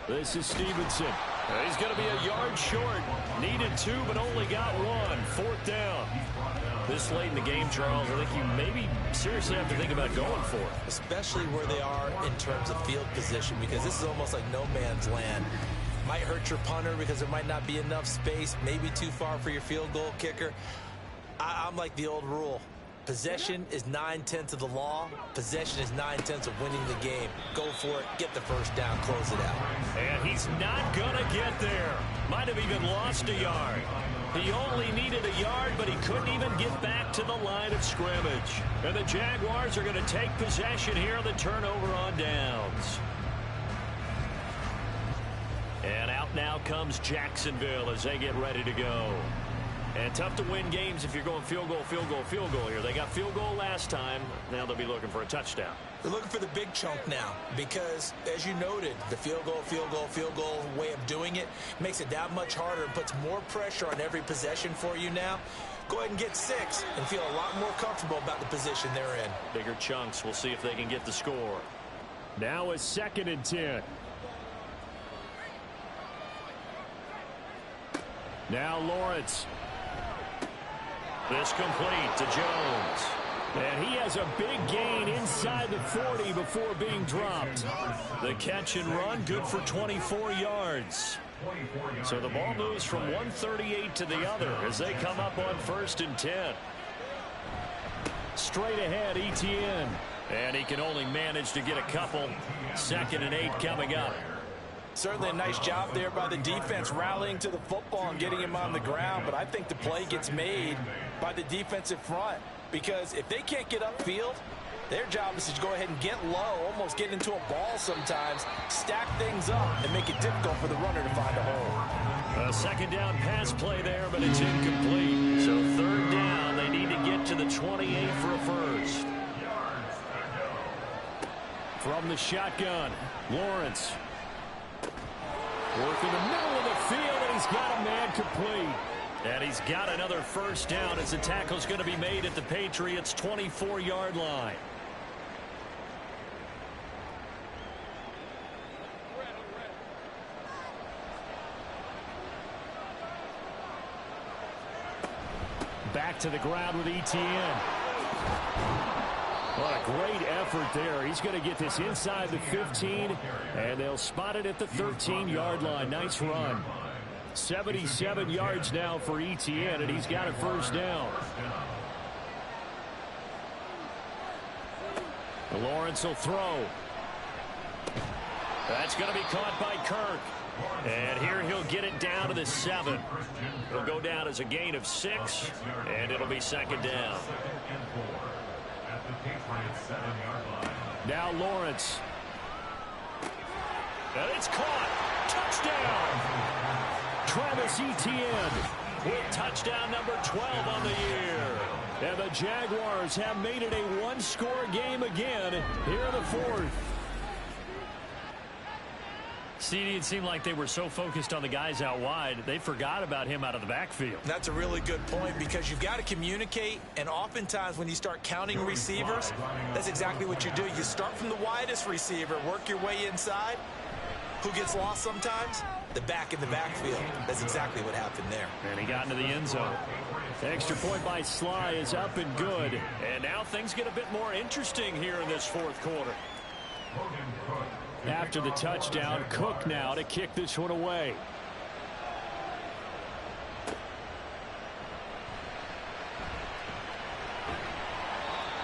This is Stevenson. He's going to be a yard short. Needed 2, but only got 1. Fourth down. This late in the game, Charles, I think you maybe seriously have to think about going for it. Especially where they are in terms of field position, because this is almost like no man's land. Might hurt your punter because there might not be enough space, maybe too far for your field goal kicker. I'm like the old rule. Possession is 9/10 of the law. Possession is 9/10 of winning the game. Go for it. Get the first down. Close it out. And he's not going to get there. Might have even lost a yard. He only needed a yard, but he couldn't even get back to the line of scrimmage. And the Jaguars are going to take possession here on the turnover on downs. And out now comes Jacksonville as they get ready to go. And tough to win games if you're going field goal, field goal, field goal here. They got field goal last time. Now they'll be looking for a touchdown. They're looking for the big chunk now because, as you noted, the field goal way of doing it makes it that much harder and puts more pressure on every possession for you now. Go ahead and get 6 and feel a lot more comfortable about the position they're in. Bigger chunks. We'll see if they can get the score. Now a 2nd and 10. Now Lawrence. This complete to Jones. And he has a big gain inside the 40 before being dropped. The catch and run good for 24 yards. So the ball moves from 138 to the other as they come up on 1st and 10. Straight ahead, Etienne. And he can only manage to get a couple. 2nd and 8 coming up. Certainly a nice job there by the defense rallying to the football and getting him on the ground. But I think the play gets made by the defensive front. Because if they can't get upfield, their job is to go ahead and get low, almost get into a ball sometimes, stack things up, and make it difficult for the runner to find a hole. A 2nd down pass play there, but it's incomplete. So 3rd down, they need to get to the 28 for a first. From the shotgun, Lawrence. Working the middle of the field, and he's got a man complete. And he's got another 1st down as the tackle's going to be made at the Patriots' 24-yard line. Back to the ground with Etienne. What a great effort there. He's going to get this inside the 15, and they'll spot it at the 13-yard line. Nice run. 77 yards now for Etienne, and he's got a 1st down. Lawrence will throw. That's going to be caught by Kirk. And here he'll get it down to the 7. It'll go down as a gain of 6, and it'll be 2nd down. Now Lawrence. And it's caught. Touchdown. Travis Etienne with touchdown number 12 on the year. And the Jaguars have made it a one-score game again here in the 4th. CD, it seemed like they were so focused on the guys out wide, they forgot about him out of the backfield. That's a really good point because you've got to communicate, and oftentimes when you start counting receivers, that's exactly what you do. You start from the widest receiver, work your way inside. Who gets lost sometimes? The back in the backfield. That's exactly what happened there. And he got into the end zone. The extra point by Sly is up and good. And now things get a bit more interesting here in this 4th quarter. After the touchdown, Cook now to kick this one away.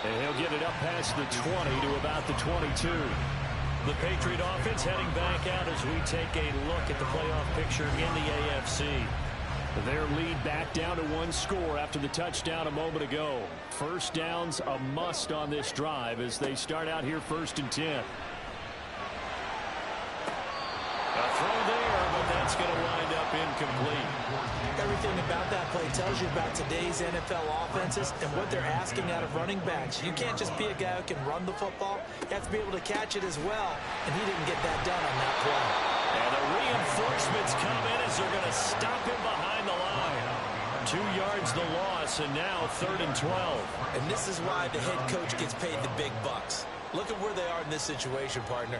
And he'll get it up past the 20 to about the 22. The Patriot offense heading back out as we take a look at the playoff picture in the AFC. Their lead back down to 1 score after the touchdown a moment ago. 1st downs a must on this drive as they start out here 1st and 10. A throw there, but that's going to wind up incomplete. Everything about that play tells you about today's NFL offenses and what they're asking out of running backs. You can't just be a guy who can run the football. You have to be able to catch it as well, and he didn't get that done on that play. And the reinforcements come in as they're going to stop him behind the line. 2 yards the loss, and now 3rd and 12. And this is why the head coach gets paid the big bucks. Look at where they are in this situation, partner.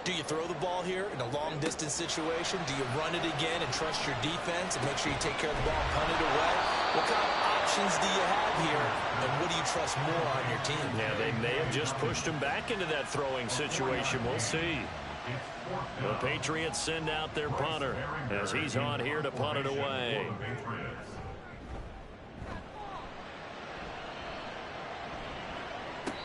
Do you throw the ball here in a long-distance situation? Do you run it again and trust your defense and make sure you take care of the ball and punt it away? What kind of options do you have here, and what do you trust more on your team? Yeah, they may have just pushed him back into that throwing situation. We'll see. The Patriots send out their punter as he's on here to punt it away.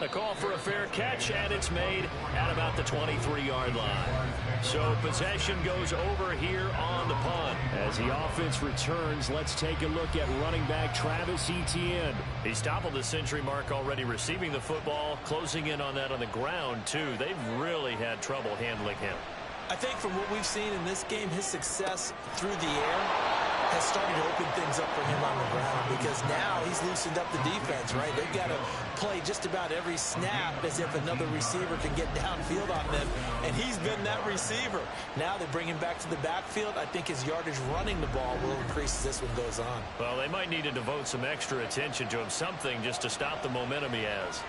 A call for a fair catch, and it's made at about the 23-yard line. So possession goes over here on the punt. As the offense returns, let's take a look at running back Travis Etienne. He's toppled the century mark already receiving the football, closing in on that on the ground, too. They've really had trouble handling him. I think from what we've seen in this game, his success through the air has started to open things up for him on the ground because now he's loosened up the defense, right? They've got to play just about every snap as if another receiver can get downfield on them, and he's been that receiver. Now they bring him back to the backfield. I think his yardage running the ball will increase as this one goes on. Well, they might need to devote some extra attention to him, something just to stop the momentum he has.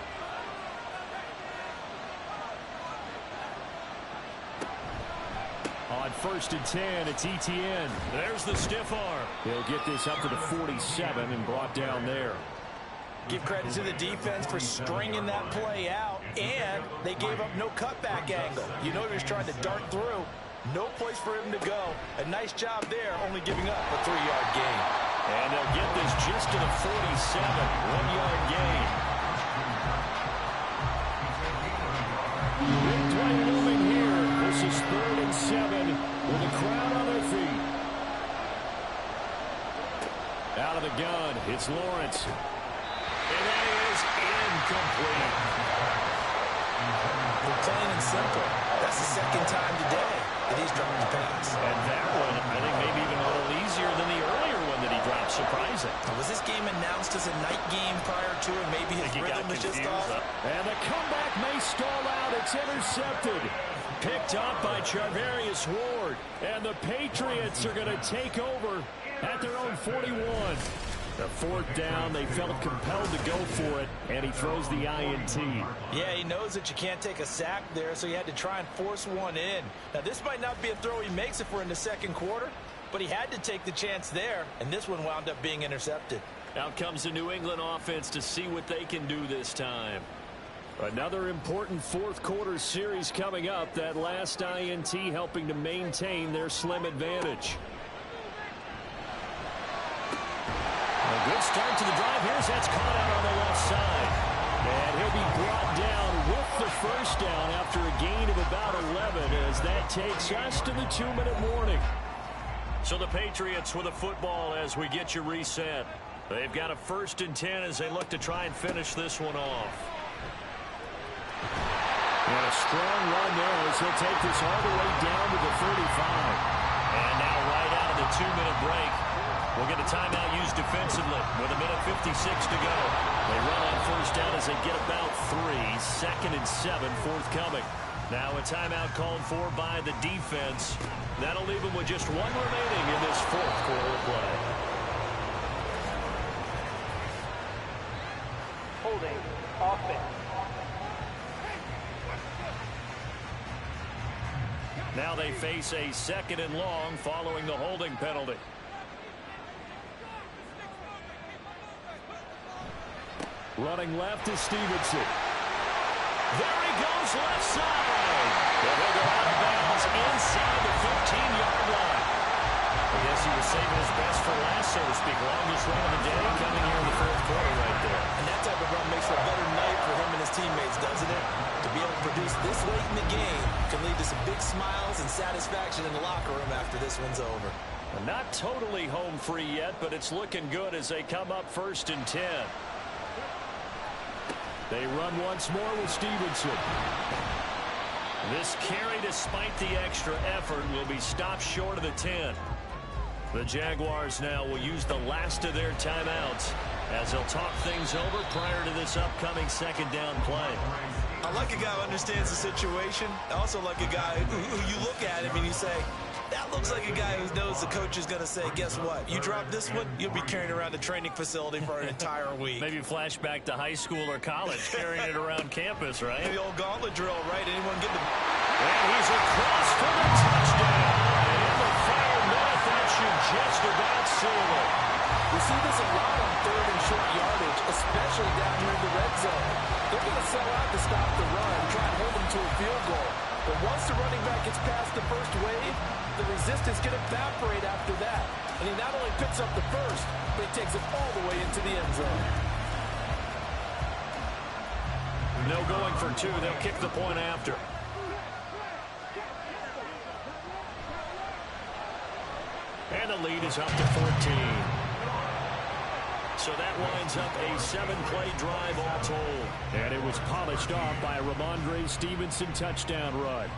On 1st and 10, it's Etienne. There's the stiff arm. He'll get this up to the 47 and brought down there. Give credit to the defense for stringing that play out, and they gave up no cutback angle. You know he was trying to dart through. No place for him to go. A nice job there, only giving up a 3-yard gain. And they'll get this just to the 47, 1-yard gain. Big play looming here. This is 3rd and 7 with the crowd on their feet. Out of the gun, it's Lawrence. And that is incomplete. Plain and simple. That's the second time today that he's dropped the pass. And that one, I think, maybe even a little easier than the earlier one that he dropped. Surprising. Was this game announced as a night game prior to it? Maybe his rhythm was just off. And the comeback may stall out. It's intercepted. Picked up by Charvarius Ward. And the Patriots are going to take over at their own 41. The 4th down, they felt compelled to go for it, and he throws the INT. Yeah, he knows that you can't take a sack there, so he had to try and force one in. Now, this might not be a throw he makes if we're in the second quarter, but he had to take the chance there, and this one wound up being intercepted. Out comes the New England offense to see what they can do this time. Another important 4th quarter series coming up. That last INT helping to maintain their slim advantage. A good start to the drive. That's caught out on the left side. And he'll be brought down with the first down after a gain of about 11 as that takes us to the 2-minute warning. So the Patriots with a football as we get you reset. They've got a 1st and 10 as they look to try and finish this one off. And a strong run there as he'll take this all the way down to the 35. And now right out of the 2-minute break, we'll get a timeout used defensively with 1:56 to go. They run on 1st down as they get about 3. 2nd and 7 forthcoming. Now a timeout called for by the defense. That'll leave them with just 1 remaining in this 4th quarter play. Holding offense. Now they face a 2nd and long following the holding penalty. Running left is Stevenson. There he goes, left side. And he'll go out of bounds inside the 15-yard line. I guess he was saving his best for last, so to speak. Longest run of the day coming here in the 4th quarter right there. And that type of run makes for a better night for him and his teammates, doesn't it? To be able to produce this late in the game can lead to some big smiles and satisfaction in the locker room after this one's over. Not totally home free yet, but it's looking good as they come up 1st and 10. They run once more with Stevenson. This carry, despite the extra effort, will be stopped short of the 10. The Jaguars now will use the last of their timeouts as they'll talk things over prior to this upcoming 2nd down play. I like a guy who understands the situation. I also like a guy who you look at him and you say, that looks like a guy who knows the coach is going to say, guess what? You drop this one, you'll be carrying around the training facility for an entire week. Maybe flashback to high school or college, carrying it around campus, right? The old gauntlet drill, right? Anyone get the... And he's across for the touchdown. And in the final minute, that should just about seal it. We see this a lot on 3rd and short yardage, especially down here in the red zone. They're going to sell out to stop the run, try and hold them to a field goal. But once the running back gets past the first wave, the resistance can evaporate after that. And he not only picks up the first, but he takes it all the way into the end zone. No going for 2. They'll kick the point after. And the lead is up to 14. So that winds up a 7-play drive all told. And it was polished off by a Ramondre Stevenson touchdown run.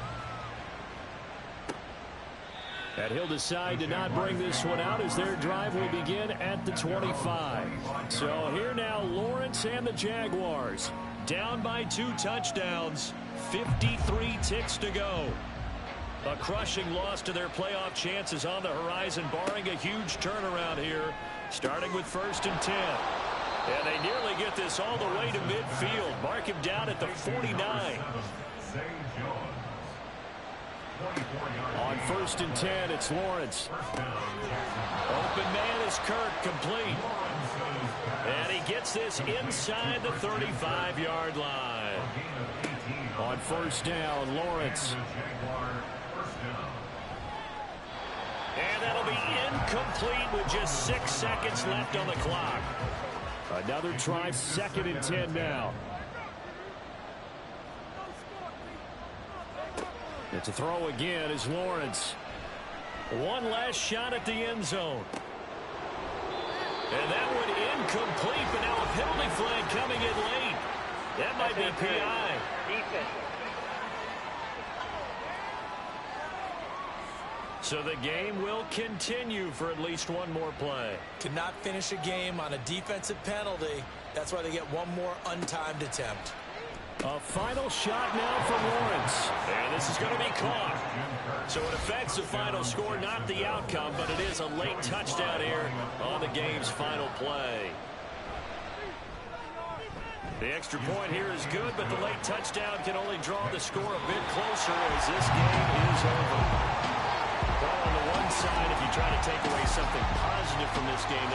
And he'll decide to not bring this one out as their drive will begin at the 25. So here now, Lawrence and the Jaguars. Down by 2 touchdowns. 53 ticks to go. A crushing loss to their playoff chances on the horizon, barring a huge turnaround here, starting with 1st and 10. And they nearly get this all the way to midfield. Mark him down at the 49. On 1st and 10, it's Lawrence. Open man is Kirk, complete. And he gets this inside the 35-yard line. On 1st down, Lawrence. And that'll be incomplete with just 6 seconds left on the clock. Another try, 2nd and 10 now. It's a throw again is Lawrence. One last shot at the end zone. And that one incomplete, but now a penalty flag coming in late. That might be PI. Defense. So the game will continue for at least one more play. Cannot finish a game on a defensive penalty. That's why they get one more untimed attempt. A final shot now from Lawrence. And this is going to be caught. So it affects the final score, not the outcome, but it is a late touchdown here on the game's final play. The extra point here is good, but the late touchdown can only draw the score a bit closer as this game is over. Well, on the one side, if you try to take away something positive from this game,